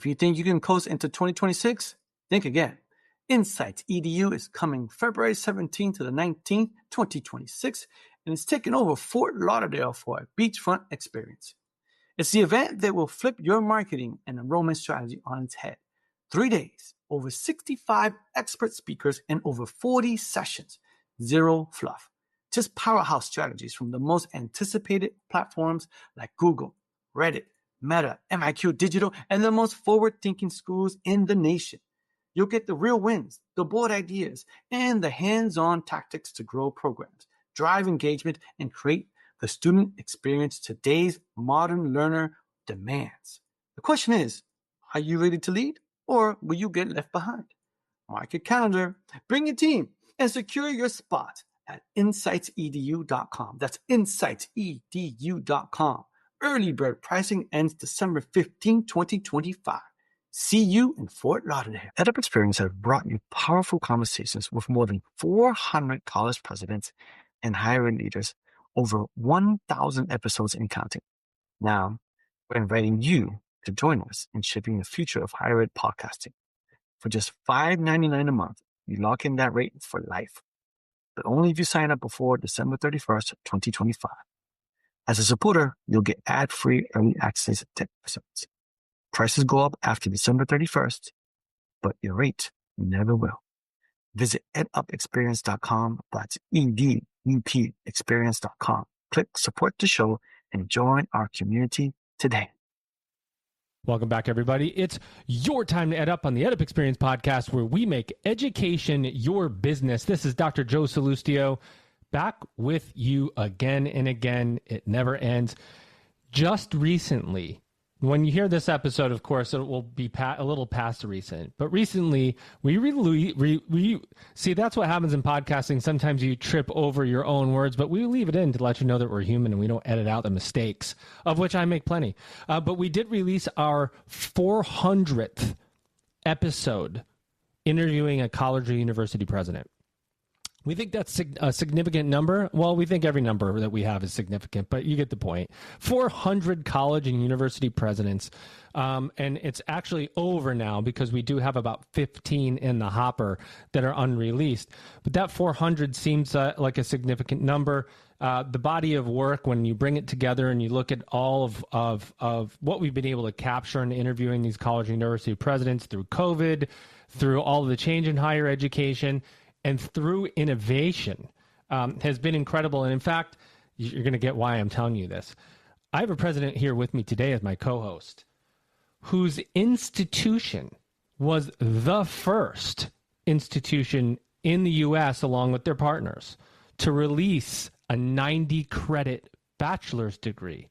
If you think you can coast into 2026, think again. Insights EDU is coming February 17th to the 19th, 2026, and it's taking over Fort Lauderdale for a beachfront experience. It's the event that will flip your marketing and enrollment strategy on its head. 3 days, over 65 expert speakers, and over 40 sessions. Zero fluff. Just powerhouse strategies from the most anticipated platforms like Google, Reddit, Meta, MIQ Digital, and the most forward-thinking schools in the nation. You'll get the real wins, the bold ideas, and the hands-on tactics to grow programs, drive engagement, and create the student experience today's modern learner demands. The question is, are you ready to lead, or will you get left behind? Mark your calendar, bring your team, and secure your spot at insightsedu.com. That's insightsedu.com. Early bird pricing ends December 15, 2025. See you in Fort Lauderdale. EdUp Experience has brought you powerful conversations with more than 400 college presidents and higher ed leaders, over 1,000 episodes and counting. Now, we're inviting you to join us in shaping the future of higher ed podcasting. For just $5.99 a month, you lock in that rate for life. But only if you sign up before December 31st, 2025. As a supporter, you'll get ad-free early access to episodes. Prices go up after December 31st, but your rate never will. Visit edupexperience.com. That's EDUP experience.com. Click support the show and join our community today. Welcome back, everybody. It's your time to ed up on the EdUp Experience podcast, where we make education your business. This is Dr. Joe Salustio, back with you again and again. It never ends. Just recently, when you hear this episode, of course, it will be a little past recent. But recently, we see, that's what happens in podcasting. Sometimes you trip over your own words, but we leave it in to let you know that we're human and we don't edit out the mistakes, of which I make plenty. But we did release our 400th episode interviewing a college or university president. We think that's a significant number. Well, we think every number that we have is significant, but you get the point. 400 college and university presidents. And it's actually over now because we do have about 15 in the hopper that are unreleased. But that 400 seems like a significant number. The body of work, when you bring it together and you look at all of what we've been able to capture in interviewing these college and university presidents through COVID, through all of the change in higher education, and through innovation, has been incredible. And in fact, you're going to get why I'm telling you this. I have a president here with me today as my co-host, whose institution was the first institution in the U.S., along with their partners, to release a 90-credit bachelor's degree.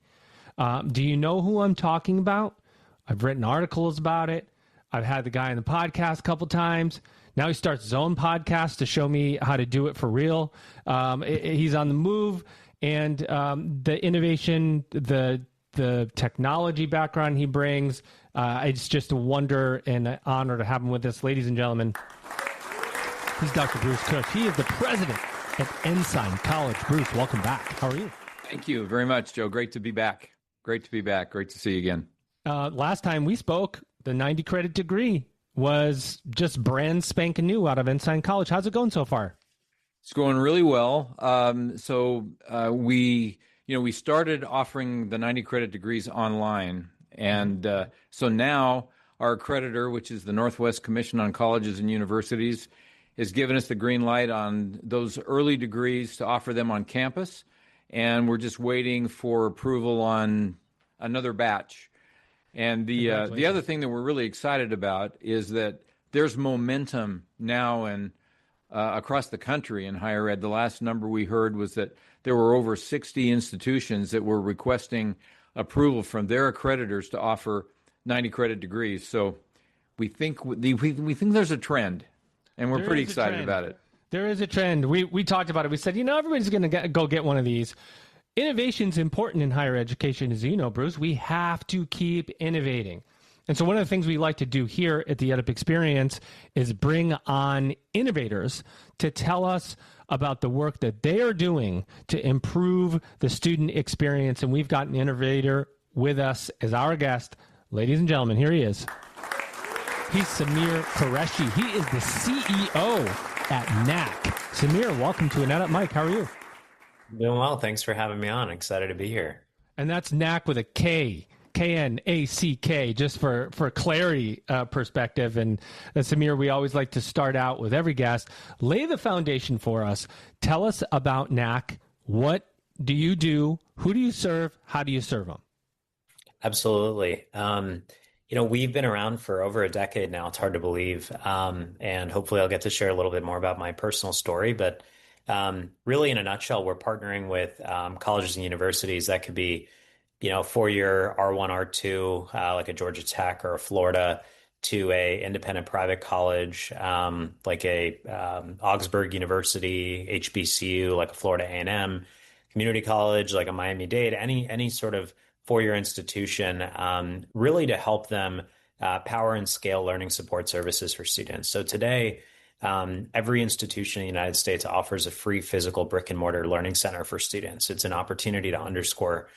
Do you know who I'm talking about? I've written articles about it. I've had the guy on the podcast a couple times. Now he starts his own podcast to show me how to do it for real. He's on the move, and the innovation, the technology background he brings, it's just a wonder and an honor to have him with us. Ladies and gentlemen, he's Dr. Bruce Cook. He is the president at Ensign College. Bruce, welcome back. How are you? Thank you very much, Joe. Great to be back. Great to be back. Great to see you again. Last time we spoke, the 90-credit degree was just brand spanking new out of Ensign College. How's it going so far? It's going really well. We started offering the 90-credit degrees online. And so now our accreditor, which is the Northwest Commission on Colleges and Universities, has given us the green light on those early degrees to offer them on campus. And we're just waiting for approval on another batch. And the other thing that we're really excited about is that there's momentum now across the country in higher ed. The last number we heard was that there were over 60 institutions that were requesting approval from their accreditors to offer 90-credit degrees. So we think there's a trend, and we're pretty excited about it. There is a trend. We talked about it. We said, everybody's going to go get one of these. Innovation's important in higher education, as you know, Bruce. We have to keep innovating. And so one of the things we like to do here at the EdUp Experience is bring on innovators to tell us about the work that they are doing to improve the student experience. And we've got an innovator with us as our guest. Ladies and gentlemen, here he is. He's Samyr Qureshi. He is the CEO at Knack. Samyr, welcome to an EdUp. Mike, how are you? Doing well. Thanks for having me on. Excited to be here. And that's Knack with a K. Knack, just for clarity perspective. And Samyr, we always like to start out with every guest. Lay the foundation for us. Tell us about Knack. What do you do? Who do you serve? How do you serve them? Absolutely. We've been around for over a decade now. It's hard to believe. And hopefully I'll get to share a little bit more about my personal story. But really, in a nutshell, we're partnering with colleges and universities. That could be, four-year R1, R2, like a Georgia Tech or a Florida, to a independent private college, like a Augsburg University, HBCU, like a Florida A&M, community college, like a Miami-Dade, any sort of four-year institution, really to help them power and scale learning support services for students. So today, every institution in the United States offers a free physical brick and mortar learning center for students. It's an opportunity to underscore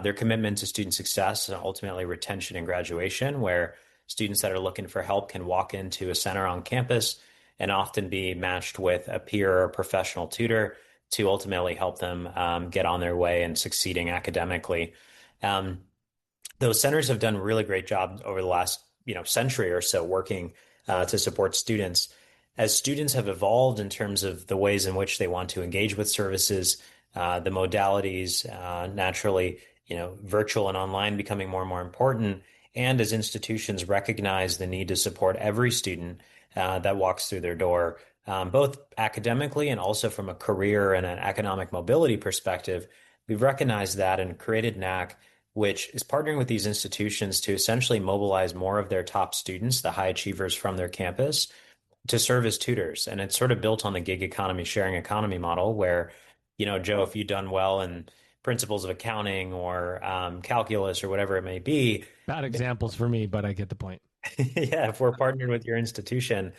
their commitment to student success and ultimately retention and graduation, where students that are looking for help can walk into a center on campus and often be matched with a peer or professional tutor to ultimately help them get on their way and succeeding academically. Those centers have done a really great job over the last century or so working to support students. As students have evolved in terms of the ways in which they want to engage with services, the modalities, naturally, virtual and online becoming more and more important. And as institutions recognize the need to support every student that walks through their door, both academically and also from a career and an economic mobility perspective, we've recognized that and created Knack, which is partnering with these institutions to essentially mobilize more of their top students, the high achievers from their campus, to serve as tutors. And it's sort of built on the gig economy, sharing economy model where, Joe, if you've done well in principles of accounting or calculus or whatever it may be. Bad examples for me, but I get the point. Yeah, if we're partnered with your institution,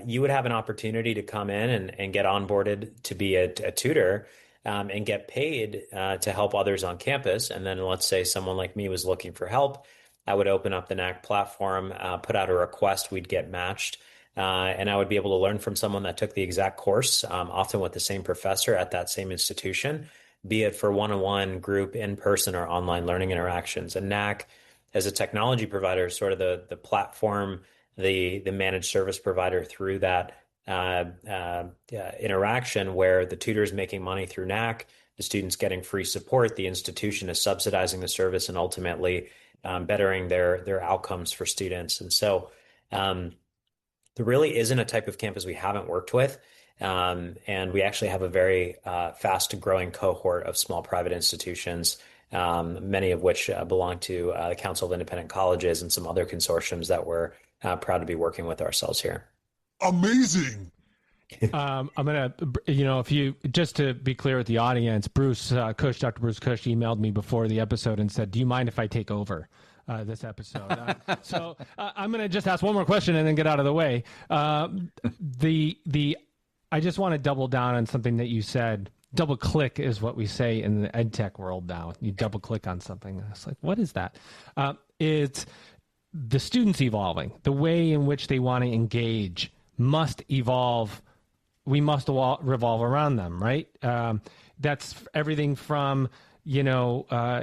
you would have an opportunity to come in and get onboarded to be a tutor and get paid to help others on campus. And then let's say someone like me was looking for help. I would open up the Knack platform, put out a request, we'd get matched. And I would be able to learn from someone that took the exact course, often with the same professor at that same institution, be it for one-on-one, group, in-person, or online learning interactions. And Knack, as a technology provider, sort of the platform, the managed service provider through that interaction where the tutor is making money through Knack, the student's getting free support, the institution is subsidizing the service and ultimately bettering their outcomes for students. And so there really isn't a type of campus we haven't worked with. And we actually have a very fast growing cohort of small private institutions, many of which belong to the Council of Independent Colleges and some other consortiums that we're proud to be working with ourselves here. Amazing. I'm going to, if you, just to be clear with the audience, Bruce Cush, Dr. Bruce Cush emailed me before the episode and said, do you mind if I take over this episode? So I'm going to just ask one more question and then get out of the way. I just want to double down on something that you said. Double click is what we say in the ed tech world now. You double click on something. It's like, what is that? It's the students evolving. The way in which they want to engage must evolve. We must revolve around them, right? That's everything from, you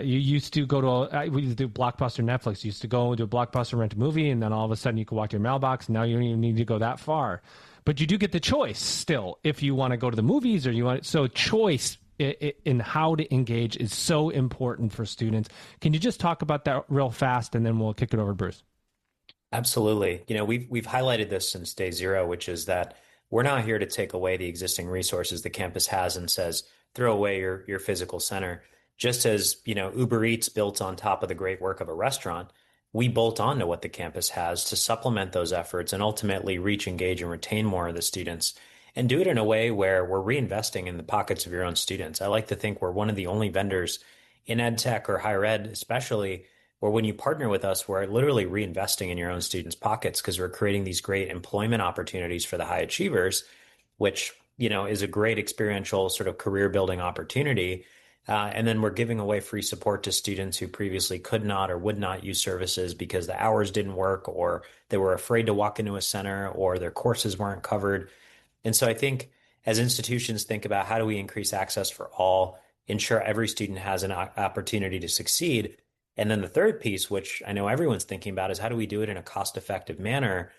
used to go to, we used to do Blockbuster, Netflix. You used to go to a Blockbuster, rent a movie, and then all of a sudden you could walk to your mailbox. Now you don't even need to go that far. But you do get the choice still if you want to go to the movies or you want. So choice in how to engage is so important for students. Can you just talk about that real fast, and then we'll kick it over to Bruce? Absolutely. We've highlighted this since day zero, which is that we're not here to take away the existing resources the campus has and says, throw away your physical center. Just as, Uber Eats built on top of the great work of a restaurant, we bolt on to what the campus has to supplement those efforts and ultimately reach, engage, and retain more of the students, and do it in a way where we're reinvesting in the pockets of your own students. I like to think we're one of the only vendors in ed tech or higher ed, especially, where when you partner with us, we're literally reinvesting in your own students' pockets because we're creating these great employment opportunities for the high achievers, which, is a great experiential sort of career building opportunity. And then we're giving away free support to students who previously could not or would not use services because the hours didn't work, or they were afraid to walk into a center, or their courses weren't covered. And so I think as institutions think about how do we increase access for all, ensure every student has an opportunity to succeed. And then the third piece, which I know everyone's thinking about, is how do we do it in a cost-effective manner?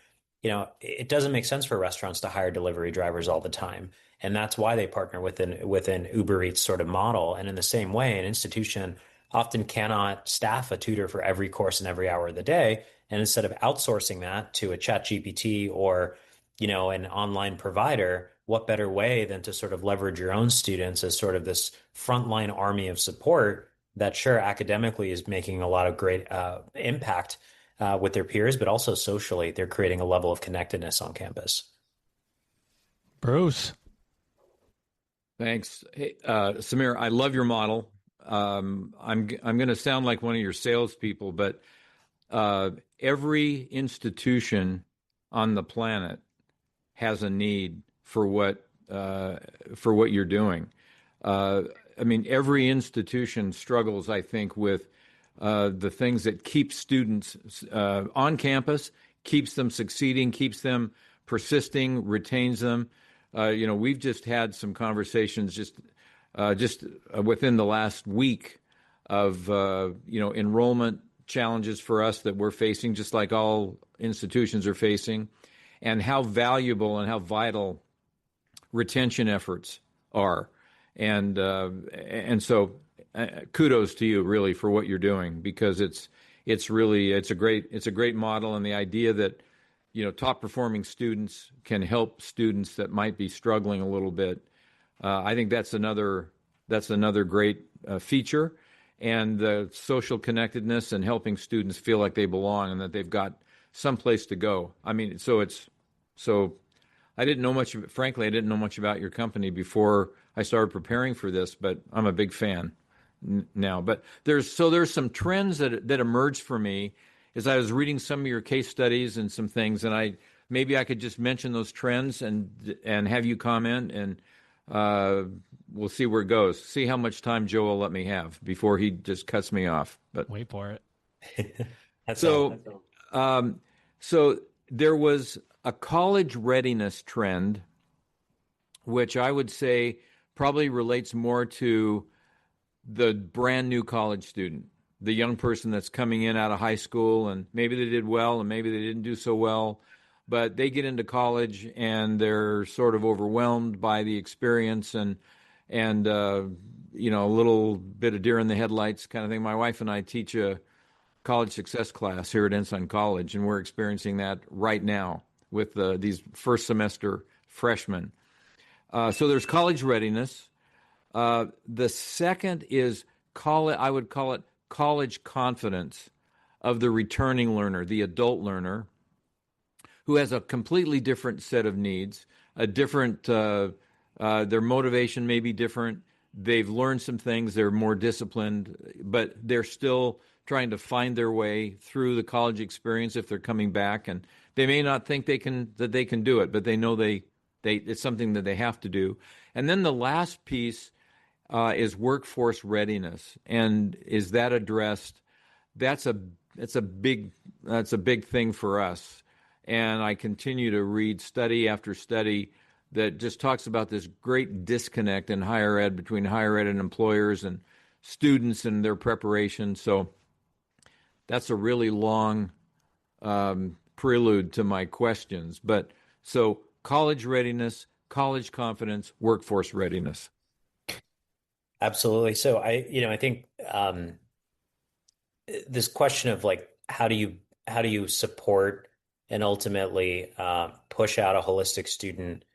It doesn't make sense for restaurants to hire delivery drivers all the time. And that's why they partner with an Uber Eats sort of model. And in the same way, an institution often cannot staff a tutor for every course and every hour of the day. And instead of outsourcing that to a chat GPT or an online provider, what better way than to sort of leverage your own students as sort of this frontline army of support that sure academically is making a lot of great impact with their peers, but also socially, they're creating a level of connectedness on campus. Bruce. Thanks. Hey, Samyr, I love your model. I'm going to sound like one of your salespeople, but every institution on the planet has a need for what you're doing. Every institution struggles, I think, with the things that keep students on campus, keeps them succeeding, keeps them persisting, retains them. We've just had some conversations just within the last week of enrollment challenges for us that we're facing, just like all institutions are facing, and how valuable and how vital retention efforts are. And so kudos to you really for what you're doing, because it's a great model, and the idea that top performing students can help students that might be struggling a little bit. I think that's another great feature, and the social connectedness and helping students feel like they belong and that they've got some place to go. I didn't know much. Frankly, I didn't know much about your company before I started preparing for this, but I'm a big fan now. But there's some trends that emerged for me as I was reading some of your case studies and some things, and maybe I could just mention those trends and have you comment, and we'll see where it goes. See how much time Joe will let me have before he just cuts me off. But wait for it. So there was a college readiness trend, which I would say probably relates more to the brand new college student, the young person that's coming in out of high school, and maybe they did well and maybe they didn't do so well, but they get into college and they're sort of overwhelmed by the experience and a little bit of deer in the headlights kind of thing. My wife and I teach a college success class here at Ensign College, and we're experiencing that right now with these first semester freshmen. So there's college readiness. The second is I would call it college confidence of the returning learner, the adult learner, who has a completely different set of needs, a different, their motivation may be different. They've learned some things, they're more disciplined, but they're still trying to find their way through the college experience if they're coming back, and they may not think they can do it, but they know it's something that they have to do. And then the last piece is workforce readiness, and is that addressed? That's a big thing for us, and I continue to read study after study that just talks about this great disconnect in higher ed between higher ed and employers and students and their preparation. So that's a really long prelude to my questions. But so college readiness, college confidence, workforce readiness. Absolutely. So I think this question of like how do you support and ultimately push out a holistic student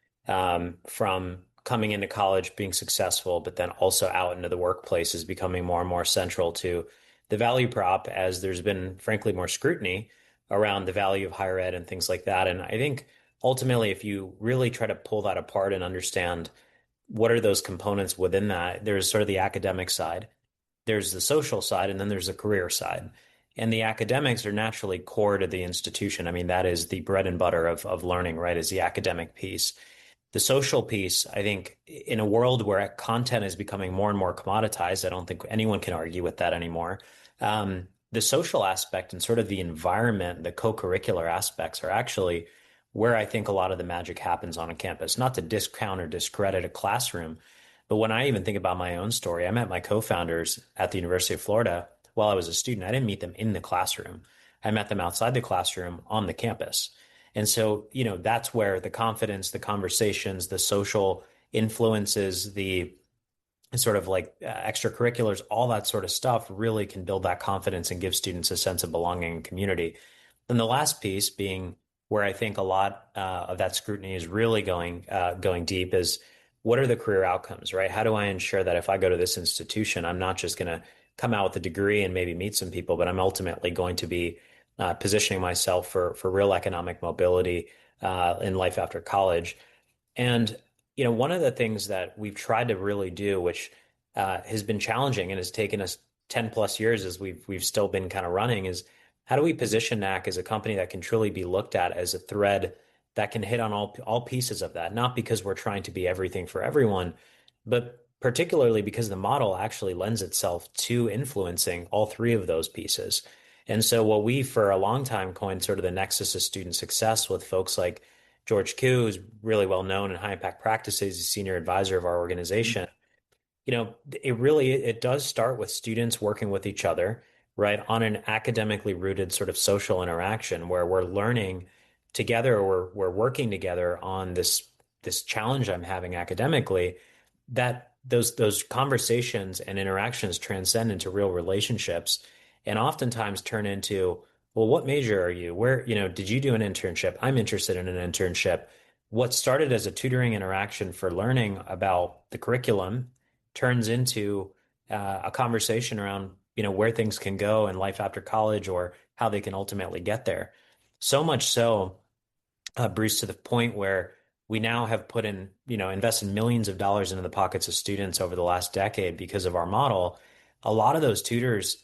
from coming into college being successful, but then also out into the workplace is becoming more and more central to the value prop, as there's been frankly more scrutiny around the value of higher ed and things like that. And I think ultimately, if you really try to pull that apart and understand what are those components within that, there's sort of the academic side, there's the social side, and then there's the career side. And the academics are naturally core to the institution. I mean, that is the bread and butter of learning, right? Is the academic piece. The social piece, I think, in a world where content is becoming more and more commoditized, I don't think anyone can argue with that anymore. The social aspect and sort of the environment, the co-curricular aspects are actually where I think a lot of the magic happens on a campus. Not to discount or discredit a classroom, but when I even think about my own story, I met my co-founders at the University of Florida while I was a student. I didn't meet them in the classroom. I met them outside the classroom on the campus. And so, that's where the confidence, the conversations, the social influences, the sort of like extracurriculars, all that sort of stuff really can build that confidence and give students a sense of belonging and community. Then the last piece being where I think a lot of that scrutiny is really going deep is what are the career outcomes, right? How do I ensure that if I go to this institution, I'm not just going to come out with a degree and maybe meet some people, but I'm ultimately going to be positioning myself for real economic mobility in life after college. And one of the things that we've tried to really do, which has been challenging and has taken us 10 plus years as we've still been kind of running, is how do we position Knack as a company that can truly be looked at as a thread that can hit on all pieces of that, not because we're trying to be everything for everyone, but particularly because the model actually lends itself to influencing all three of those pieces. And so what we for a long time coined sort of the nexus of student success with folks like George Koo, who's really well known in high impact practices, he's senior advisor of our organization. It does start with students working with each other, right, on an academically rooted sort of social interaction where we're learning together, or we're working together on this challenge I'm having academically, that those conversations and interactions transcend into real relationships and oftentimes turn into, well, what major are you? Where, did you do an internship? I'm interested in an internship. What started as a tutoring interaction for learning about the curriculum turns into a conversation around, where things can go in life after college or how they can ultimately get there. So much so, Bruce, to the point where we now have put in, invested millions of dollars into the pockets of students over the last decade because of our model. A lot of those tutors,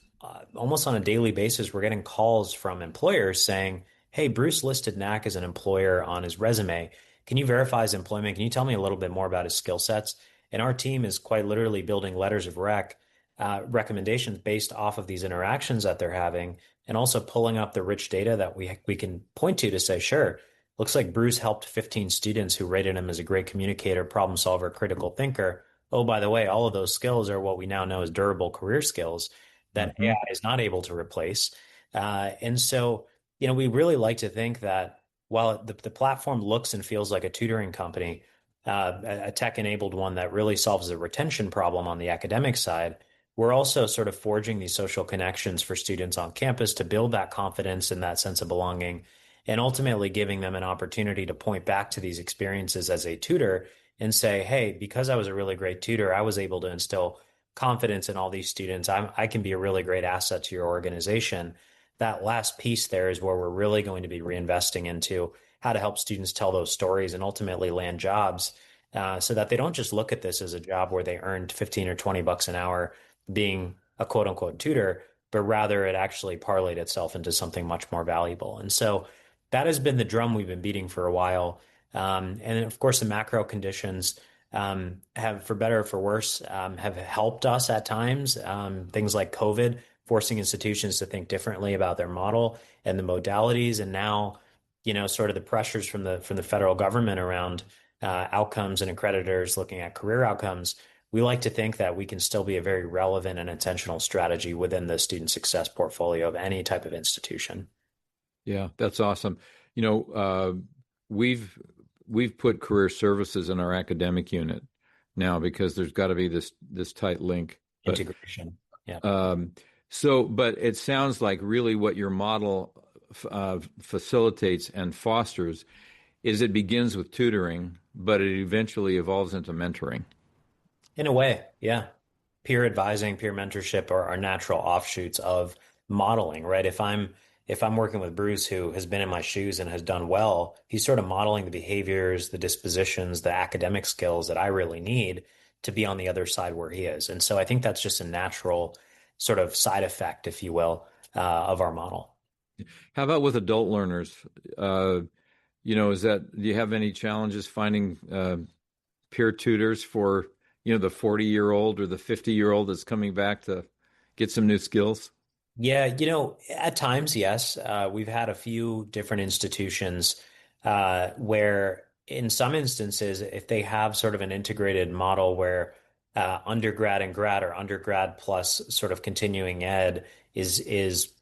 almost on a daily basis, we're getting calls from employers saying, "Hey, Bruce listed Knack as an employer on his resume. Can you verify his employment? Can you tell me a little bit more about his skill sets?" And our team is quite literally building letters of recommendations based off of these interactions that they're having, and also pulling up the rich data that we can point to say, sure, looks like Bruce helped 15 students who rated him as a great communicator, problem solver, critical thinker. Oh, by the way, all of those skills are what we now know as durable career skills that AI is not able to replace. And so, we really like to think that while the platform looks and feels like a tutoring company, a tech-enabled one that really solves the retention problem on the academic side, we're also sort of forging these social connections for students on campus to build that confidence and that sense of belonging, and ultimately giving them an opportunity to point back to these experiences as a tutor and say, hey, because I was a really great tutor, I was able to instill confidence in all these students. I can be a really great asset to your organization. That last piece there is where we're really going to be reinvesting into how to help students tell those stories and ultimately land jobs, so that they don't just look at this as a job where they earned 15 or 20 bucks an hour being a quote unquote tutor, but rather it actually parlayed itself into something much more valuable. And so that has been the drum we've been beating for a while. And of course, the macro conditions have, for better or for worse, have helped us at times. Things like COVID, forcing institutions to think differently about their model and the modalities. And now, sort of the pressures from the federal government around outcomes and accreditors looking at career outcomes. We like to think that we can still be a very relevant and intentional strategy within the student success portfolio of any type of institution. Yeah, that's awesome. We've put career services in our academic unit now because there's got to be this tight link. Integration. Yeah. But it sounds like really what your model facilitates and fosters is it begins with tutoring, but it eventually evolves into mentoring. In a way, yeah. Peer advising, peer mentorship are natural offshoots of modeling, right? If I'm working with Bruce, who has been in my shoes and has done well, he's sort of modeling the behaviors, the dispositions, the academic skills that I really need to be on the other side where he is. And so I think that's just a natural sort of side effect, if you will, of our model. How about with adult learners? do you have any challenges finding peer tutors for, the 40-year-old or the 50-year-old that's coming back to get some new skills? Yeah, at times, yes. We've had a few different institutions where, in some instances, if they have sort of an integrated model where undergrad and grad or undergrad plus sort of continuing ed is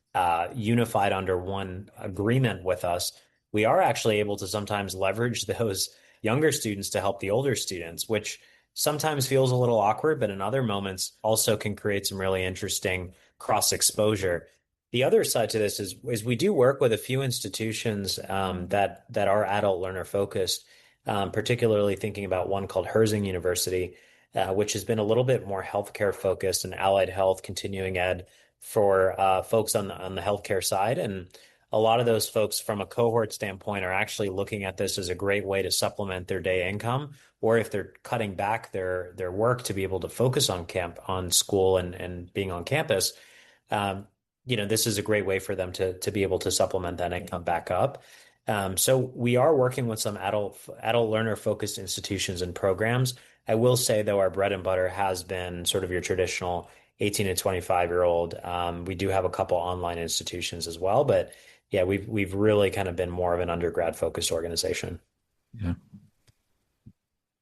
unified under one agreement with us, we are actually able to sometimes leverage those younger students to help the older students, which sometimes feels a little awkward, but in other moments also can create some really interesting cross exposure. The other side to this is we do work with a few institutions that are adult learner focused, particularly thinking about one called Herzing University, which has been a little bit more healthcare focused and allied health continuing ed for folks on the healthcare side. And a lot of those folks from a cohort standpoint are actually looking at this as a great way to supplement their day income, or if they're cutting back their work to be able to focus on school and being on campus. This is a great way for them to be able to supplement that income back up. So we are working with some adult learner focused institutions and programs. I will say, though, our bread and butter has been sort of your traditional 18 to 25-year-old. We do have a couple online institutions as well, but yeah, we've really kind of been more of an undergrad focused organization. Yeah.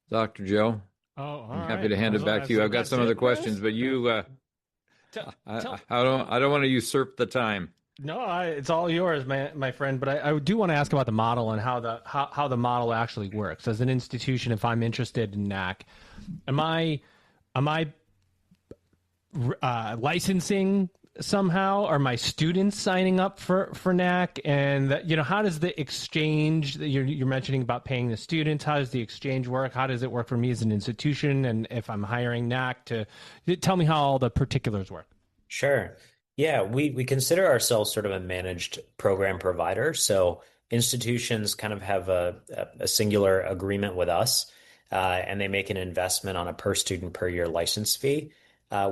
Dr. Joe, I'm happy to hand it back to you. I've got some other questions, but you, I don't want to usurp the time. No, it's all yours, my friend. But I do want to ask about the model and how the model actually works. As an institution, if I'm interested in Knack, am I licensing somehow? Are my students signing up for Knack? And how does the exchange that you're mentioning about paying the students? How does the exchange work? How does it work for me as an institution? And if I'm hiring Knack, tell me how all the particulars work. Sure. Yeah, we consider ourselves sort of a managed program provider. So institutions kind of have a singular agreement with us, and they make an investment on a per student per year license fee.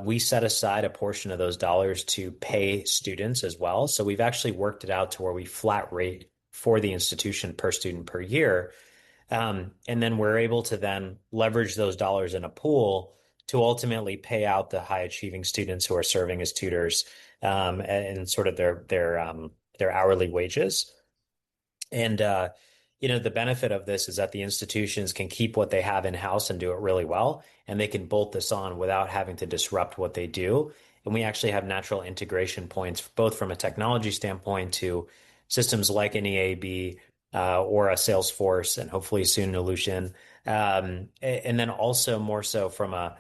We set aside a portion of those dollars to pay students as well. So we've actually worked it out to where we flat rate for the institution per student per year. And then we're able to then leverage those dollars in a pool to ultimately pay out the high achieving students who are serving as tutors and sort of their hourly wages. And the benefit of this is that the institutions can keep what they have in-house and do it really well, and they can bolt this on without having to disrupt what they do. And we actually have natural integration points, both from a technology standpoint to systems like an EAB or a Salesforce, and hopefully soon Illusion. And then also more so from a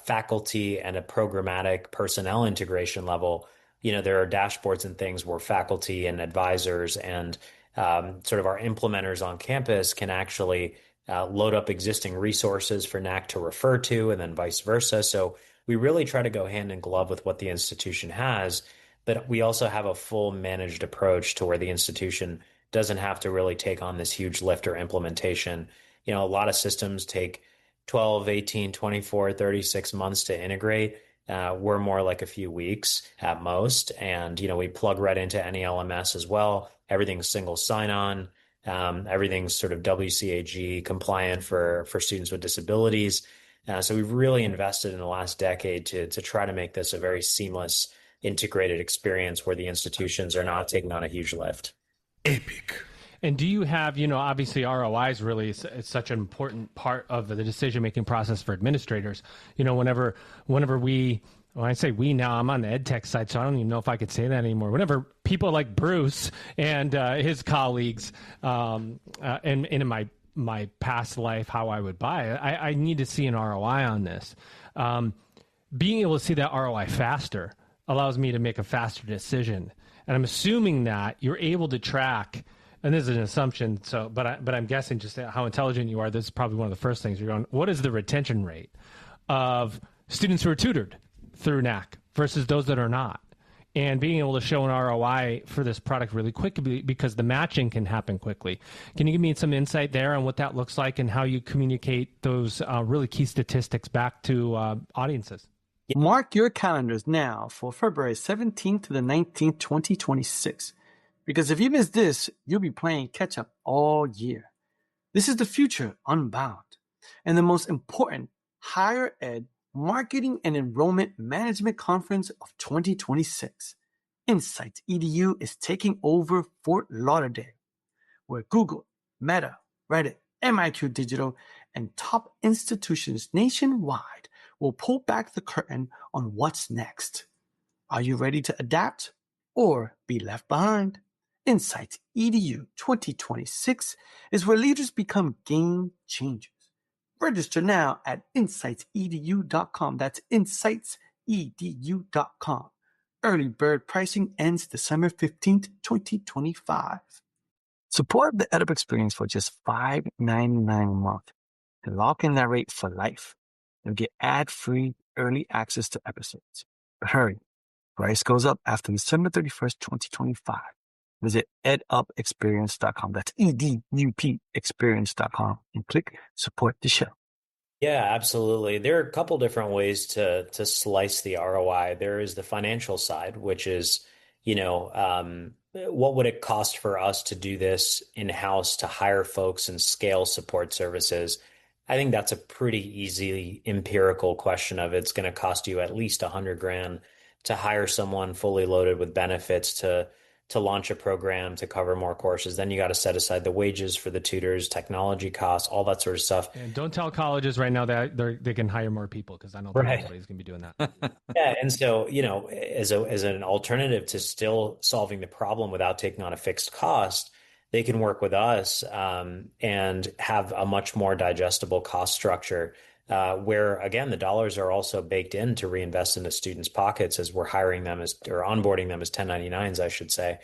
faculty and a programmatic personnel integration level. There are dashboards and things where faculty and advisors and sort of our implementers on campus can actually load up existing resources for Knack to refer to, and then vice versa. So we really try to go hand in glove with what the institution has, but we also have a full managed approach to where the institution doesn't have to really take on this huge lift or implementation. A lot of systems take 12, 18, 24, 36 months to integrate. We're more like a few weeks at most. And, we plug right into any LMS as well. Everything's single sign-on. Everything's sort of WCAG compliant for students with disabilities. So we've really invested in the last decade to try to make this a very seamless, integrated experience where the institutions are not taking on a huge lift. Epic. And do you have, obviously ROI is really it's such an important part of the decision-making process for administrators. Whenever we, when I say we now, I'm on the ed tech side, so I don't even know if I could say that anymore. Whenever people like Bruce and his colleagues, and in my past life, how I would buy it, I need to see an ROI on this. Being able to see that ROI faster allows me to make a faster decision. And I'm assuming that you're able to track, and this is an assumption, but I'm guessing just how intelligent you are, this is probably one of the first things you're going, what is the retention rate of students who are tutored through Knack versus those that are not? And being able to show an ROI for this product really quickly because the matching can happen quickly. Can you give me some insight there on what that looks like and how you communicate those really key statistics back to audiences? Mark your calendars now for February 17th to the 19th, 2026. Because if you miss this, you'll be playing catch up all year. This is the future unbound. And the most important higher ed marketing and enrollment management conference of 2026. Insights EDU is taking over Fort Lauderdale, where Google, Meta, Reddit, MIQ Digital, and top institutions nationwide will pull back the curtain on what's next. Are you ready to adapt or be left behind? Insights EDU 2026 is where leaders become game changers. Register now at insightsedu.com. That's insightsedu.com. Early bird pricing ends December 15th, 2025. Support the EdUp experience for just $5.99 a month and lock in that rate for life. You'll get ad-free early access to episodes. But hurry, price goes up after December 31st, 2025. Visit edupexperience.com. That's EDUP experience.com and click support the show. Yeah, absolutely. There are a couple different ways to slice the ROI. There is the financial side, which is, what would it cost for us to do this in-house, to hire folks and scale support services? I think that's a pretty easy empirical question of it's going to cost you at least $100,000 to hire someone fully loaded with benefits to launch a program, to cover more courses. Then you got to set aside the wages for the tutors, technology costs, all that sort of stuff. And don't tell colleges right now that they can hire more people, because I don't think anybody's going to be doing that. Yeah, and so, as an alternative to still solving the problem without taking on a fixed cost, they can work with us and have a much more digestible cost structure where, again, the dollars are also baked in to reinvest into students' pockets as we're hiring them or onboarding them as 1099s, I should say.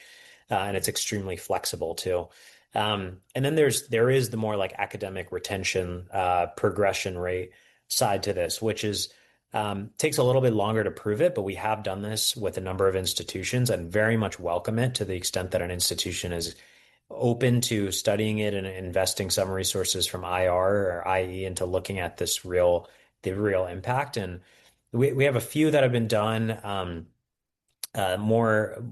And it's extremely flexible too. And then there is the more like academic retention progression rate side to this, which is takes a little bit longer to prove it, but we have done this with a number of institutions and very much welcome it to the extent that an institution is open to studying it and investing some resources from IR or IE into looking at the real impact. And we have a few that have been done. More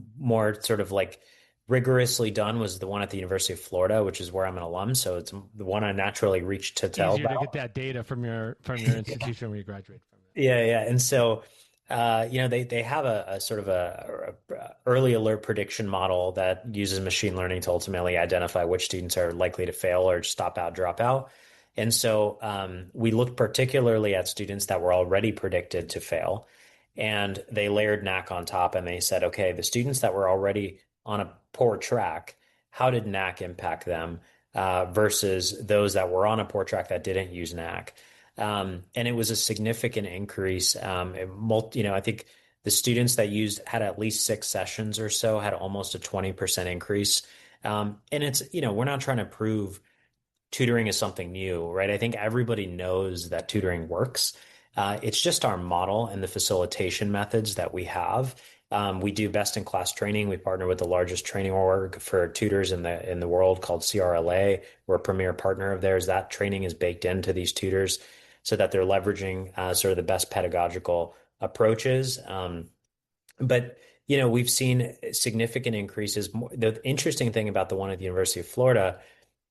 sort of like rigorously done was the one at the University of Florida, which is where I'm an alum. So it's the one I naturally reached to tell Easier about. to get that data from your institution when you graduate from it. Yeah. And so they have a sort of a early alert prediction model that uses machine learning to ultimately identify which students are likely to fail or stop out, drop out. And so we looked particularly at students that were already predicted to fail, and they layered Knack on top, and they said, okay, the students that were already on a poor track, how did Knack impact them versus those that were on a poor track that didn't use Knack? And it was a significant increase. I think the students that had at least 6 sessions or so had almost a 20% increase. And it's, we're not trying to prove tutoring is something new, right? I think everybody knows that tutoring works. It's just our model and the facilitation methods that we have. We do best-in-class training. We partner with the largest training org for tutors in the world called CRLA. We're a premier partner of theirs. That training is baked into these tutors so that they're leveraging sort of the best pedagogical approaches. But we've seen significant increases. The interesting thing about the one at the University of Florida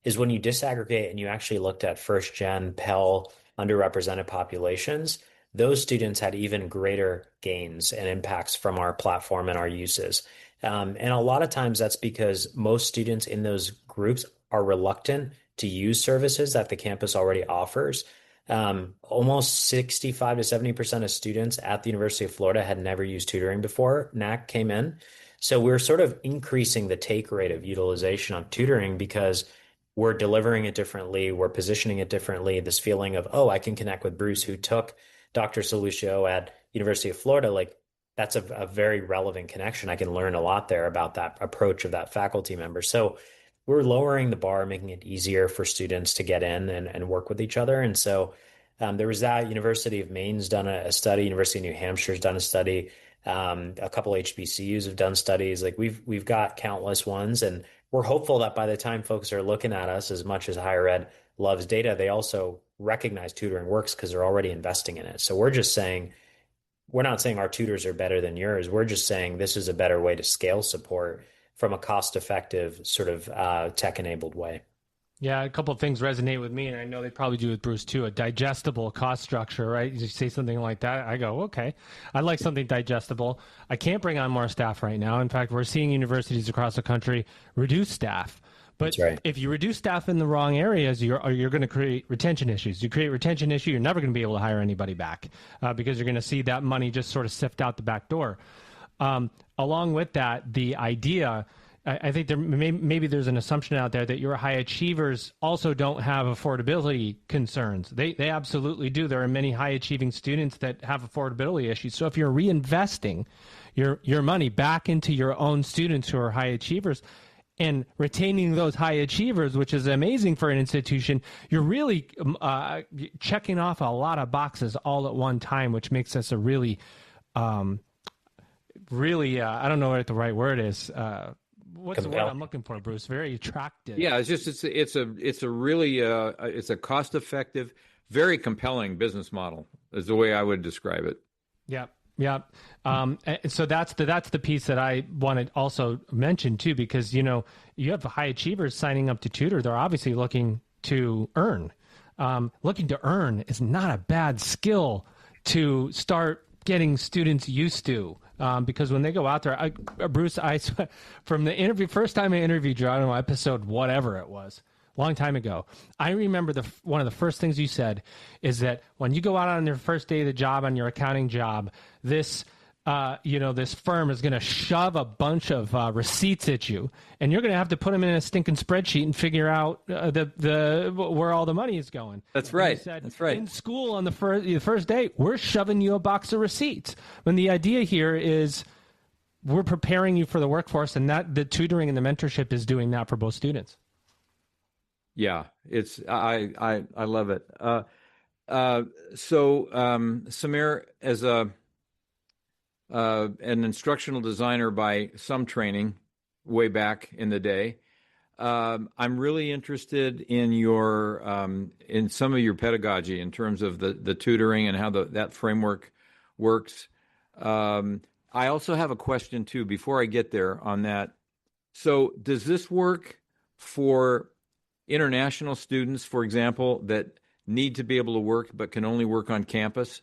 is when you disaggregate and you actually looked at first-gen Pell underrepresented populations, those students had even greater gains and impacts from our platform and our uses. And a lot of times that's because most students in those groups are reluctant to use services that the campus already offers. Almost 65 to 70% of students at the University of Florida had never used tutoring before Knack came in. So we're sort of increasing the take rate of utilization on tutoring because we're delivering it differently. We're positioning it differently. This feeling of, oh, I can connect with Bruce who took Dr. Solucio at University of Florida. Like that's a very relevant connection. I can learn a lot there about that approach of that faculty member. So we're lowering the bar, making it easier for students to get in and work with each other. And so there was that. University of Maine's done a study. University of New Hampshire's done a study. A couple HBCUs have done studies. Like we've got countless ones, and we're hopeful that by the time folks are looking at us, as much as higher ed loves data, they also recognize tutoring works because they're already investing in it. So we're not saying our tutors are better than yours. We're just saying this is a better way to scale support from a cost-effective sort of tech-enabled way. Yeah, a couple of things resonate with me, and I know they probably do with Bruce too. A digestible cost structure, right? You say something like that, I go, okay, I'd like something digestible. I can't bring on more staff right now. In fact, we're seeing universities across the country reduce staff. But That's right. if you reduce staff in the wrong areas, you're going to create retention issues. You create retention issue, you're never going to be able to hire anybody back because you're going to see that money just sort of sift out the back door. Along with that, the idea, I think maybe there's an assumption out there that your high achievers also don't have affordability concerns. They absolutely do. There are many high achieving students that have affordability issues. So if you're reinvesting your money back into your own students who are high achievers and retaining those high achievers, which is amazing for an institution, you're really checking off a lot of boxes all at one time, which makes us a really, I don't know what the right word is. What's the word I'm looking for, Bruce? Very attractive. Yeah, it's a really it's a cost-effective, very compelling business model is the way I would describe it. Yeah. Yeah. So that's the piece that I want to also mention too, because, you have high achievers signing up to tutor. They're obviously looking to earn. Looking to earn is not a bad skill to start getting students used to. Because when they go out there, Bruce, from the first time I interviewed you, I don't know, episode whatever it was, long time ago, I remember one of the first things you said is that when you go out on your first day of the job, on your accounting job, this firm is going to shove a bunch of receipts at you, and you're going to have to put them in a stinking spreadsheet and figure out where all the money is going. That's right. That's right. In school on the first day, we're shoving you a box of receipts. When the idea here is we're preparing you for the workforce, and that the tutoring and the mentorship is doing that for both students. Yeah, I love it. So Samyr, as an instructional designer by some training way back in the day, I'm really interested in in some of your pedagogy in terms of the tutoring and how that framework works. I also have a question too before I get there on that. So does this work for international students, for example, that need to be able to work but can only work on campus?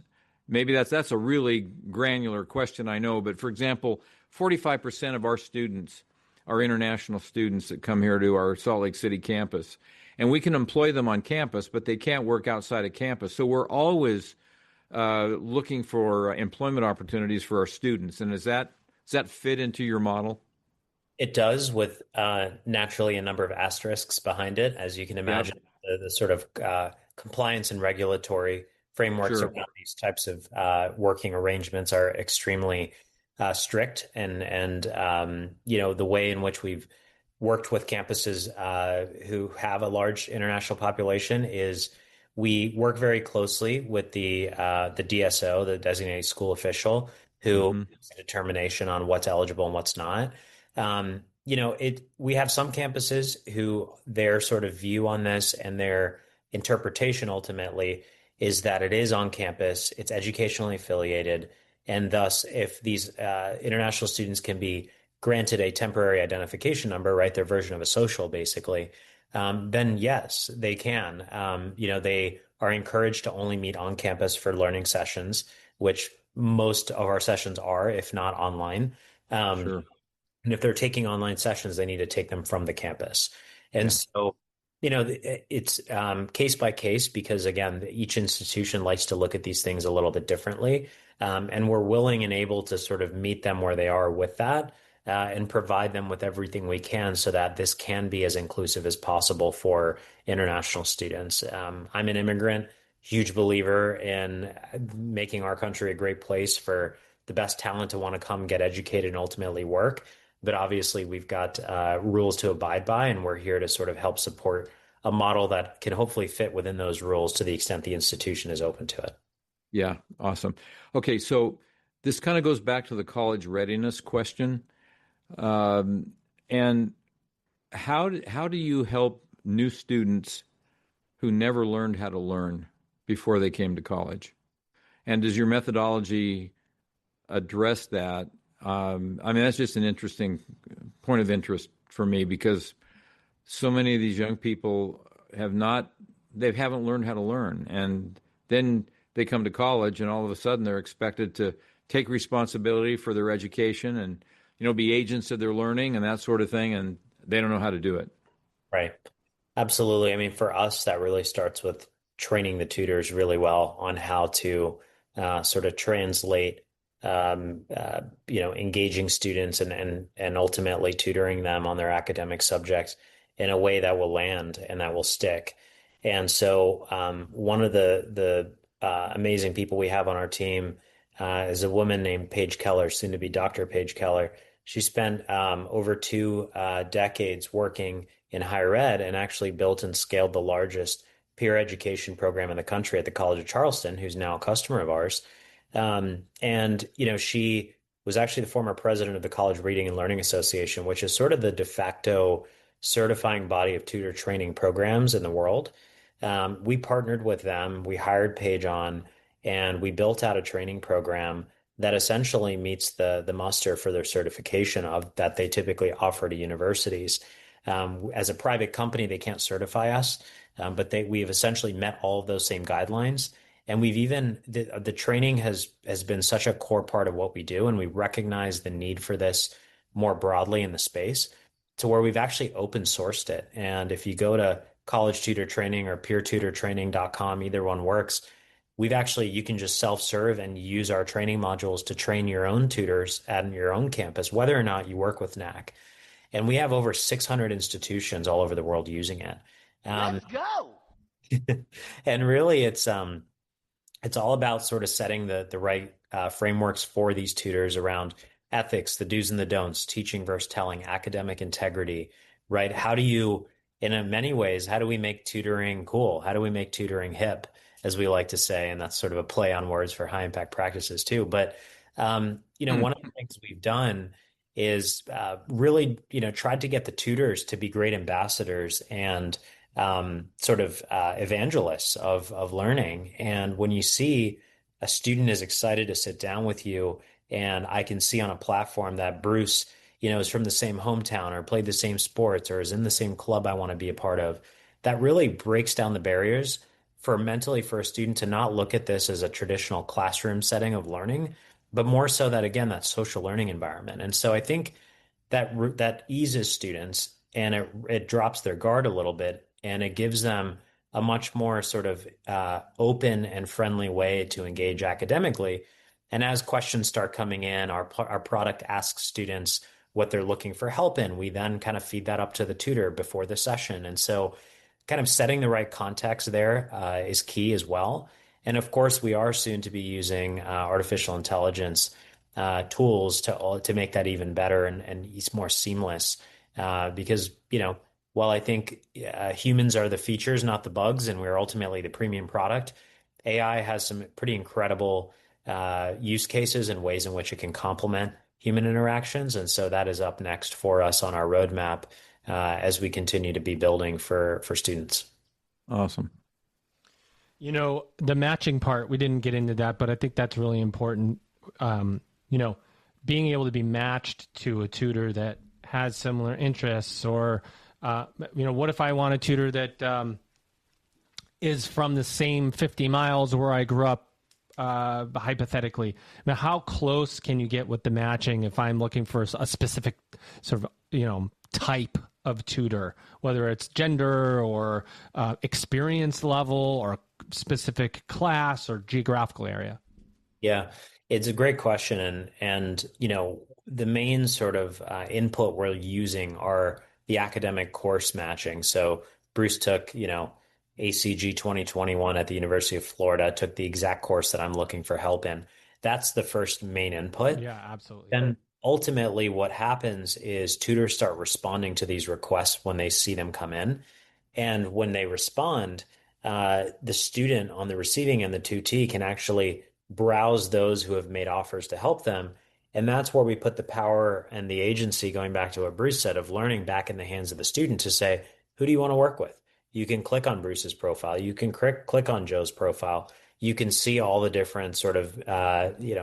Maybe that's a really granular question, I know, but for example, 45% of our students are international students that come here to our Salt Lake City campus, and we can employ them on campus, but they can't work outside of campus. So we're always looking for employment opportunities for our students. And does that fit into your model? It does, with naturally a number of asterisks behind it, as you can imagine. Yeah. The sort of compliance and regulatory frameworks around these types of working arrangements are extremely strict, and the way in which we've worked with campuses who have a large international population is we work very closely with the DSO, the designated school official, who makes a determination on what's eligible and what's not. We have some campuses who their sort of view on this and their interpretation ultimately is that it is on campus, it's educationally affiliated, and thus if these international students can be granted a temporary identification number, right, their version of a social basically, then yes, they can. They are encouraged to only meet on campus for learning sessions, which most of our sessions are, if not online. And if they're taking online sessions, they need to take them from the campus. And so, it's case by case because, again, each institution likes to look at these things a little bit differently. And we're willing and able to sort of meet them where they are with that and provide them with everything we can so that this can be as inclusive as possible for international students. I'm an immigrant, huge believer in making our country a great place for the best talent to want to come get educated and ultimately work. But obviously, we've got rules to abide by, and we're here to sort of help support a model that can hopefully fit within those rules to the extent the institution is open to it. Yeah, awesome. Okay, so this kind of goes back to the college readiness question. And how do you help new students who never learned how to learn before they came to college? And does your methodology address that? That's just an interesting point of interest for me because so many of these young people they haven't learned how to learn. And then they come to college and all of a sudden they're expected to take responsibility for their education and, be agents of their learning and that sort of thing. And they don't know how to do it. Right. Absolutely. I mean, for us, that really starts with training the tutors really well on how to sort of translate, engaging students and ultimately tutoring them on their academic subjects in a way that will land and that will stick. And so, one of the amazing people we have on our team is a woman named Paige Keller, soon to be Dr. Paige Keller. She spent over 2 decades working in higher ed and actually built and scaled the largest peer education program in the country at the College of Charleston, who's now a customer of ours. She was actually the former president of the College Reading and Learning Association, which is sort of the de facto certifying body of tutor training programs in the world. We partnered with them, we hired Paige on, and we built out a training program that essentially meets the muster for their certification of that they typically offer to universities. As a private company, they can't certify us, but we've essentially met all of those same guidelines. And we've the training has been such a core part of what we do, and we recognize the need for this more broadly in the space to where we've actually open sourced it. And if you go to College Tutor Training or peertutortraining.com, either one works. You can just self-serve and use our training modules to train your own tutors at your own campus, whether or not you work with Knack. And we have over 600 institutions all over the world using it. Let's go. And really, it's all about sort of setting the right frameworks for these tutors around ethics, the do's and the don'ts, teaching versus telling, academic integrity, right? In many ways, how do we make tutoring cool? How do we make tutoring hip, as we like to say? And that's sort of a play on words for high impact practices too. But, one of the things we've done is really, tried to get the tutors to be great ambassadors and evangelists of learning. And when you see a student is excited to sit down with you, and I can see on a platform that Bruce, is from the same hometown or played the same sports or is in the same club I want to be a part of, that really breaks down the barriers for a student to not look at this as a traditional classroom setting of learning, but more so that, again, that social learning environment. And so I think that eases students and it drops their guard a little bit, and it gives them a much more sort of open and friendly way to engage academically. And as questions start coming in, our product asks students what they're looking for help in. We then kind of feed that up to the tutor before the session. And so kind of setting the right context there is key as well. And of course, we are soon to be using artificial intelligence tools to make that even better and it's more seamless because, while I think humans are the features, not the bugs, and we're ultimately the premium product, AI has some pretty incredible use cases and ways in which it can complement human interactions. And so that is up next for us on our roadmap as we continue to be building for students. Awesome. The matching part, we didn't get into that, but I think that's really important. Being able to be matched to a tutor that has similar interests or, what if I want a tutor that is from the same 50 miles where I grew up, hypothetically. Now, how close can you get with the matching if I'm looking for a specific sort of, type of tutor, whether it's gender or experience level or specific class or geographical area? Yeah, it's a great question. And the main sort of input we're using are the academic course matching. So Bruce took, ACG 2021 at the University of Florida, took the exact course that I'm looking for help in. That's the first main input. Yeah, absolutely. And ultimately what happens is tutors start responding to these requests when they see them come in. And when they respond, the student on the receiving end, the tutee, can actually browse those who have made offers to help them. And that's where we put the power and the agency, going back to what Bruce said, of learning back in the hands of the student to say, who do you want to work with? You can click on Bruce's profile. You can click on Joe's profile. You can see all the different sort of,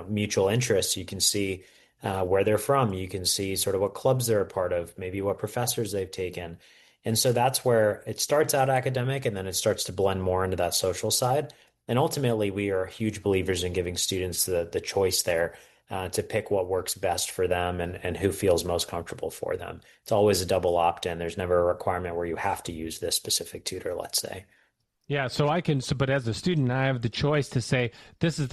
mutual interests. You can see where they're from. You can see sort of what clubs they're a part of, maybe what professors they've taken. And so that's where it starts out academic and then it starts to blend more into that social side. And ultimately, we are huge believers in giving students the choice there to pick what works best for them and who feels most comfortable for them. It's always a double opt-in. There's never a requirement where you have to use this specific tutor, let's say. Yeah, so I can. But as a student, I have the choice to say this is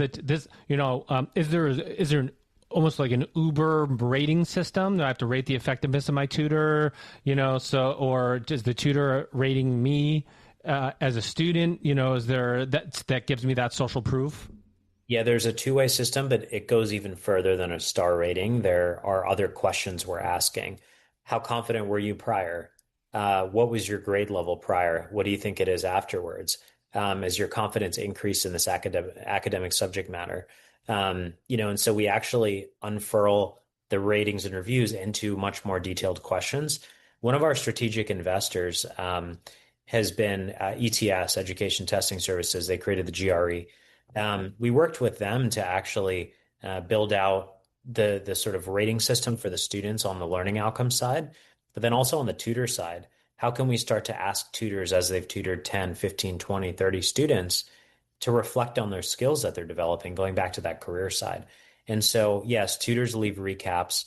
is there almost like an Uber rating system? Do I have to rate the effectiveness of my tutor? Or is the tutor rating me as a student? Is there that gives me that social proof? Yeah, there's a two-way system, but it goes even further than a star rating. There are other questions we're asking. How confident were you prior? What was your grade level prior? What do you think it is afterwards? As your confidence increased in this academic subject matter? And so we actually unfurl the ratings and reviews into much more detailed questions. One of our strategic investors has been ETS, Education Testing Services. They created the GRE. We worked with them to actually build out the sort of rating system for the students on the learning outcome side, but then also on the tutor side. How can we start to ask tutors as they've tutored 10, 15, 20, 30 students to reflect on their skills that they're developing, going back to that career side? And so, yes, tutors leave recaps.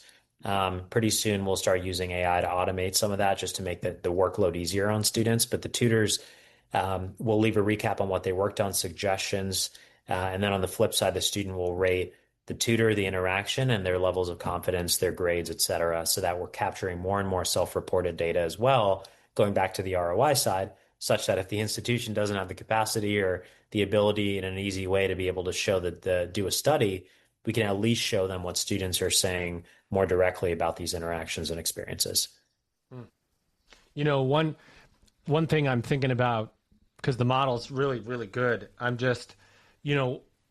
Pretty soon we'll start using AI to automate some of that just to make the workload easier on students. But the tutors will leave a recap on what they worked on, suggestions. And then on the flip side, the student will rate the tutor, the interaction, and their levels of confidence, their grades, et cetera, so that we're capturing more and more self-reported data as well, going back to the ROI side, such that if the institution doesn't have the capacity or the ability in an easy way to be able to show that do a study, we can at least show them what students are saying more directly about these interactions and experiences. One thing I'm thinking about, because the model's really, really good. I'm just,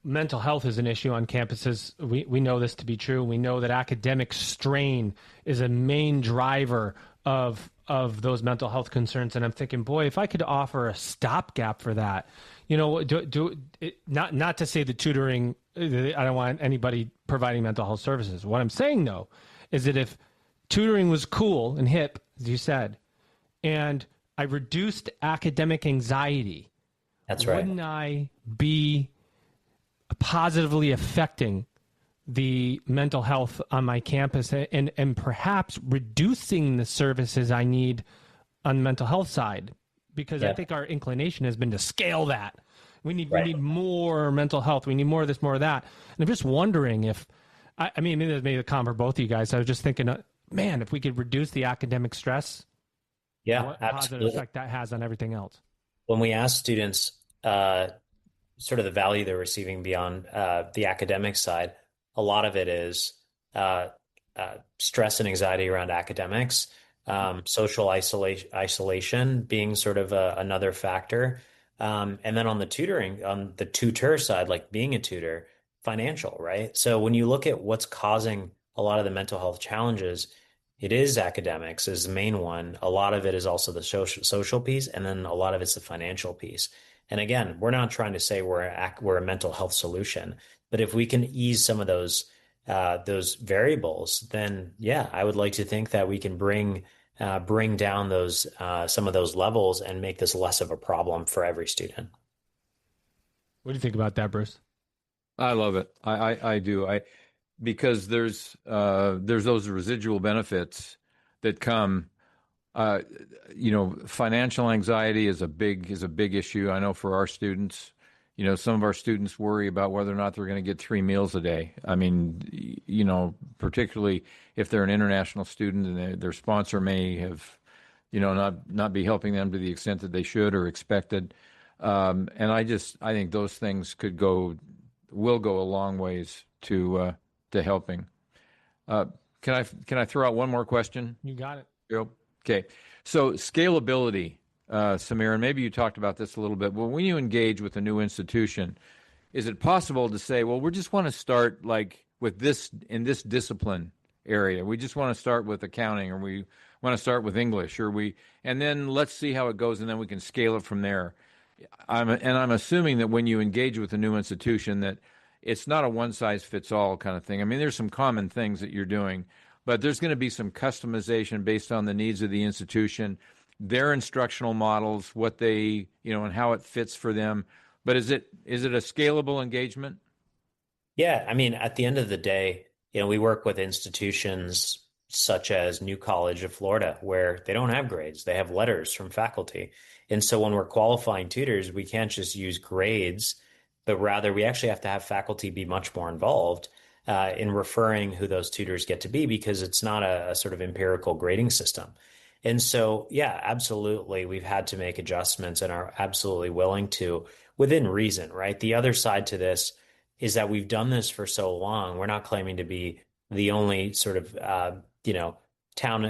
mental health is an issue on campuses. We know this to be true. We know that academic strain is a main driver of those mental health concerns. And I'm thinking, boy, if I could offer a stopgap for that, not to say that tutoring, I don't want anybody providing mental health services. What I'm saying, though, is that if tutoring was cool and hip, as you said, and I reduced academic anxiety, that's right. Wouldn't I be positively affecting the mental health on my campus and perhaps reducing the services I need on the mental health side? Because I think our inclination has been to scale that. We need more mental health. We need more of this, more of that. And I'm just wondering if, maybe there's maybe a comment for both of you guys. I was just thinking, man, if we could reduce the academic stress, what positive effect that has on everything else. When we ask students sort of the value they're receiving beyond the academic side, a lot of it is stress and anxiety around academics, social isolation being sort of another factor. And then on the tutor side, like being a tutor, financial, right? So when you look at what's causing a lot of the mental health challenges, it is academics is the main one. A lot of it is also the social piece, and then a lot of it's the financial piece. And again, we're not trying to say we're a mental health solution, but if we can ease some of those variables, then yeah, I would like to think that we can bring down those some of those levels and make this less of a problem for every student. What do you think about that, Bruce? I love it. I do. Because there's those residual benefits that come. Financial anxiety is a big issue. I know for our students, some of our students worry about whether or not they're going to get 3 meals a day. I mean, particularly if they're an international student and their sponsor may have, not be helping them to the extent that they should or expected. And I think those things will go a long ways to helping. Can I throw out one more question? You got it. Yep. Okay. So scalability, Samyr, and maybe you talked about this a little bit. Well, when you engage with a new institution, is it possible to say, well, we just want to start like with this in this discipline area. We just want to start with accounting, or we want to start with English, and then let's see how it goes, and then we can scale it from there. I'm assuming that when you engage with a new institution, that it's not a one-size-fits-all kind of thing. I mean, there's some common things that you're doing, but there's going to be some customization based on the needs of the institution, their instructional models, what they, and how it fits for them. But is it a scalable engagement? Yeah, I mean, at the end of the day, we work with institutions such as New College of Florida, where they don't have grades, they have letters from faculty. And so when we're qualifying tutors, we can't just use grades, but rather we actually have to have faculty be much more involved in referring who those tutors get to be, because it's not a sort of empirical grading system. And so, yeah, absolutely, we've had to make adjustments and are absolutely willing to within reason, right? The other side to this is that we've done this for so long. We're not claiming to be the only sort of, town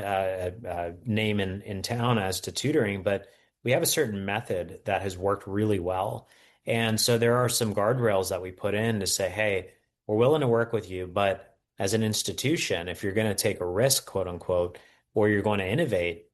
name in town as to tutoring, but we have a certain method that has worked really well. And so there are some guardrails that we put in to say, hey, we're willing to work with you, but as an institution, if you're going to take a risk, quote unquote, or you're going to innovate,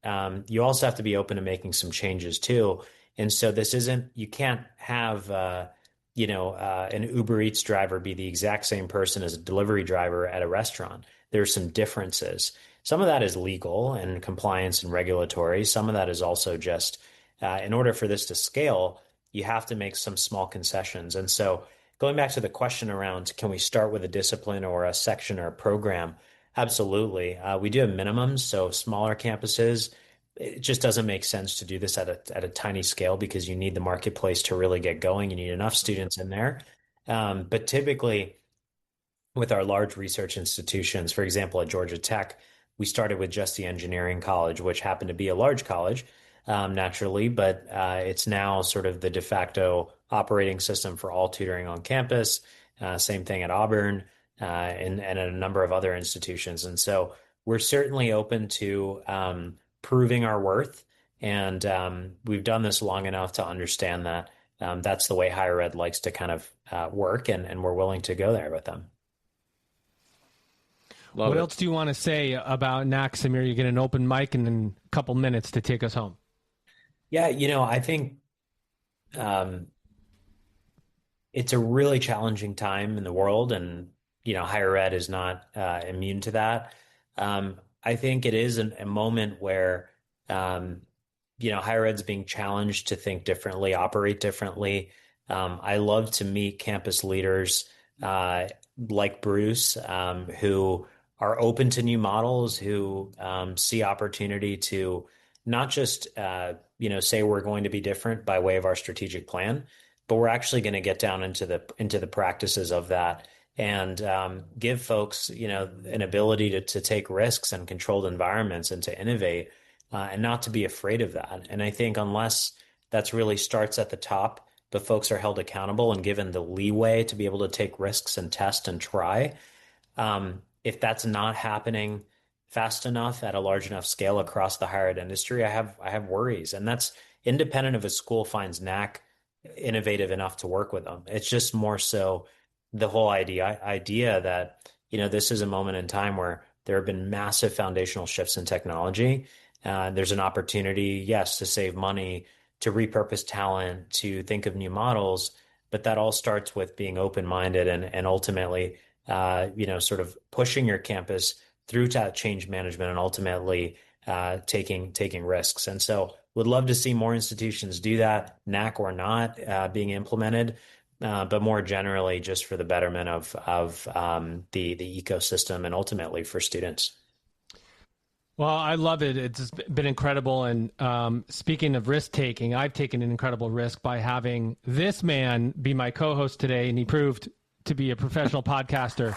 you also have to be open to making some changes too. And so this isn't, you can't have, an Uber Eats driver be the exact same person as a delivery driver at a restaurant. There's some differences. Some of that is legal and compliance and regulatory. Some of that is also just, in order for this to scale, you have to make some small concessions. And so going back to the question around, can we start with a discipline or a section or a program? Absolutely. We do have minimums. So smaller campuses, it just doesn't make sense to do this at a tiny scale, because you need the marketplace to really get going. You need enough students in there. But typically with our large research institutions, for example, at Georgia Tech, we started with just the engineering college, which happened to be a large college, naturally, but it's now sort of the de facto operating system for all tutoring on campus. Same thing at Auburn and at a number of other institutions. And so we're certainly open to proving our worth. And we've done this long enough to understand that that's the way higher ed likes to kind of work, and we're willing to go there with them. What else do you want to say about Knack, Samyr? You get an open mic and then a couple minutes to take us home. Yeah, I think it's a really challenging time in the world, and higher ed is not immune to that. I think it is a moment where higher ed's being challenged to think differently, operate differently. I love to meet campus leaders like Bruce, who are open to new models, who see opportunity to not just say we're going to be different by way of our strategic plan, but we're actually going to get down into the practices of that, and give folks an ability to take risks in controlled environments and to innovate, and not to be afraid of that. And I think unless that's really starts at the top, but folks are held accountable and given the leeway to be able to take risks and test and try. If that's not happening fast enough at a large enough scale across the higher ed industry, I have worries. And that's independent of a school finds Knack innovative enough to work with them. It's just more so the whole idea that, this is a moment in time where there have been massive foundational shifts in technology. There's an opportunity, yes, to save money, to repurpose talent, to think of new models, but that all starts with being open-minded and ultimately, sort of pushing your campus through change management and ultimately taking risks. And so would love to see more institutions do that, Knack or not, being implemented, but more generally just for the betterment of the ecosystem and ultimately for students. Well, I love it. It's been incredible. And speaking of risk taking, I've taken an incredible risk by having this man be my co-host today, and he proved to be a professional podcaster.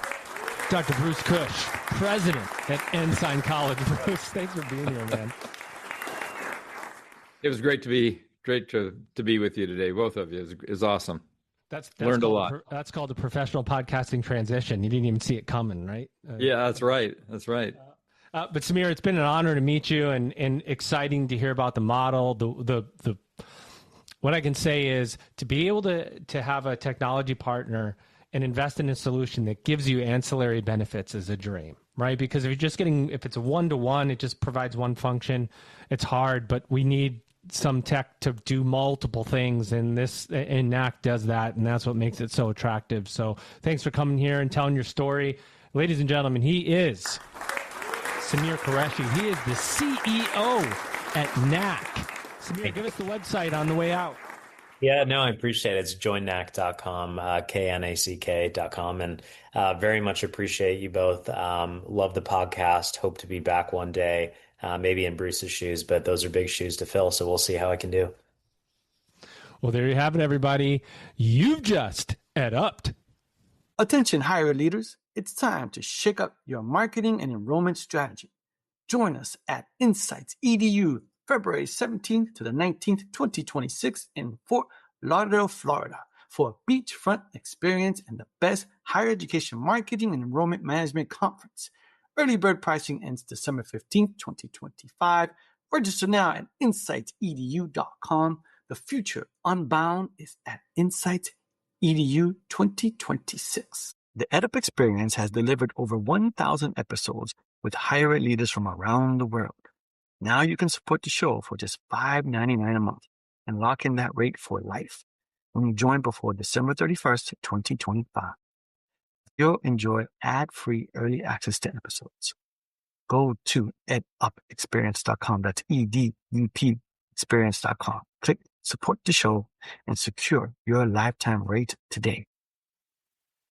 Dr. Bruce Cush, president at Ensign College. Bruce, thanks for being here, man. It was great to be with you today. Both of you is awesome. That's learned a lot. That's called a professional podcasting transition. You didn't even see it coming, right? Yeah, that's right. That's right. But Samyr, it's been an honor to meet you, and exciting to hear about the model. The what I can say is to be able to have a technology partner and invest in a solution that gives you ancillary benefits is a dream, right? Because if it's a one-to-one, it just provides one function. It's hard, but we need some tech to do multiple things, and Knack does that, and that's what makes it so attractive. So thanks for coming here and telling your story. Ladies and gentlemen, he is Samyr Qureshi. He is the CEO at Knack. Samyr, give us the website on the way out. Yeah, no, I appreciate it. It's joinknack.com, knack.com, and very much appreciate you both. Love the podcast. Hope to be back one day, maybe in Bruce's shoes, but those are big shoes to fill, so we'll see how I can do. Well, there you have it, everybody. You've just EdUp'd. Attention, higher leaders. It's time to shake up your marketing and enrollment strategy. Join us at Insights EDU, February 17th to the 19th, 2026 in Fort Lauderdale, Florida, for a beachfront experience and the best higher education marketing and enrollment management conference. Early bird pricing ends December 15th, 2025. Register now at insightsedu.com. The future unbound is at Insights EDU 2026. The EdUp experience has delivered over 1,000 episodes with higher ed leaders from around the world. Now you can support the show for just $5.99 a month and lock in that rate for life when you join before December 31st, 2025. You'll enjoy ad-free early access to episodes. Go to edupexperience.com. That's EDUP experience.com. Click support the show and secure your lifetime rate today.